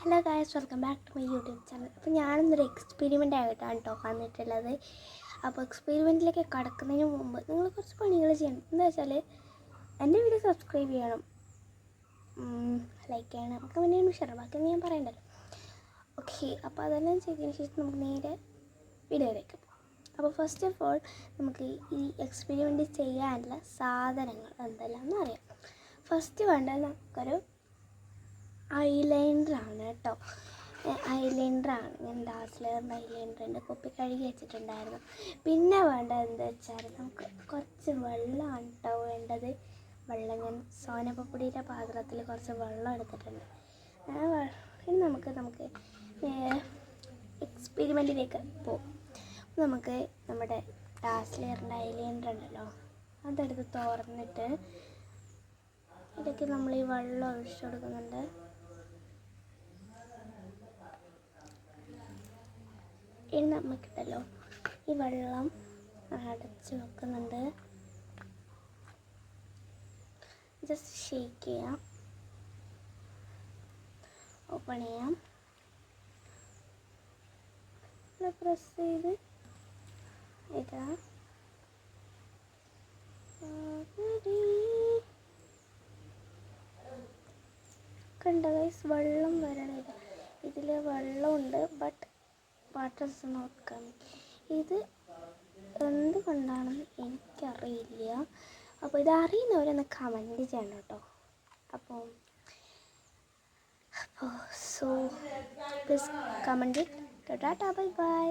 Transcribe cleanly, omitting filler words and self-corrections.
Hello guys, welcome back to my YouTube channel. അപ്പോൾ ഞാനിന്നൊരു experiment ആയിട്ടാണ് കേട്ടോ വന്നിട്ടുള്ളത്. അപ്പോൾ എക്സ്പെരിമെൻറ്റിലേക്ക് കടക്കുന്നതിന് മുമ്പ് നിങ്ങൾ കുറച്ച് പണികൾ ചെയ്യണം. എന്താ വെച്ചാൽ എൻ്റെ വീഡിയോ സബ്സ്ക്രൈബ് ചെയ്യണം, ലൈക്ക് ചെയ്യണം, കമൻറ്റ് ചെയ്യണം, ഷെയർ ബാക്കി ഞാൻ പറയണ്ടല്ലോ. ഓക്കെ, അപ്പോൾ അതെല്ലാം ചെയ്തതിന് ശേഷം നമുക്ക് നേരെ വീഡിയോയിലേക്ക് പോകാം. അപ്പോൾ ഫസ്റ്റ് ഓഫ് ഓൾ നമുക്ക് ഈ എക്സ്പെരിമെൻറ്റ് ചെയ്യാനുള്ള സാധനങ്ങൾ എന്തെല്ലാമെന്ന് അറിയാം. ഫസ്റ്റ് വേണ്ടത് നമുക്കൊരു ഐലൈനറാണ് കേട്ടോ. ഐലൈനറാണ്. ഞാൻ ഡാസ്ലറിൻ്റെ ഐലൈനറിൻ്റെ കുപ്പി കഴുകി വെച്ചിട്ടുണ്ടായിരുന്നു. പിന്നെ വേണ്ടത് എന്താ വെച്ചാൽ നമുക്ക് കുറച്ച് വെള്ളമാണ് കേട്ടോ വേണ്ടത്. വെള്ളം ഞാൻ സോനപ്പപ്പൊടിയുടെ പാത്രത്തിൽ കുറച്ച് വെള്ളം എടുത്തിട്ടുണ്ട്. ഇനി നമുക്ക് എക്സ്പെരിമെൻറ്റിലേക്ക് പോകും. നമുക്ക് നമ്മുടെ ഡാസ്ലറിൻ്റെ ഐലൈനർ ഉണ്ടല്ലോ, അതെടുത്ത് തുറന്നിട്ട് ഇടയ്ക്ക് നമ്മൾ ഈ വെള്ളം ഒഴിച്ചു കൊടുക്കുന്നുണ്ട്. ഇനി നമുക്കിട്ടല്ലോ ഈ വെള്ളം അടച്ച് വെക്കുന്നുണ്ട്. ജസ്റ്റ് ഷേക്ക് ചെയ്യാം, ഓപ്പൺ ചെയ്യാം, പ്രസ് ചെയ്ത് ഇതാ കണ്ട ഗൈസ്, വെള്ളം വരണില്ല. ഇതിൽ വെള്ളമുണ്ട്, but water is not coming. ഇത് എന്തുകൊണ്ടാണെന്ന് എനിക്കറിയില്ല. അപ്പോൾ ഇത് അറിയുന്നവരൊന്ന് കമൻറ്റ് ചെയ്യണം കേട്ടോ. അപ്പോൾ so please comment. Tata, bye bye.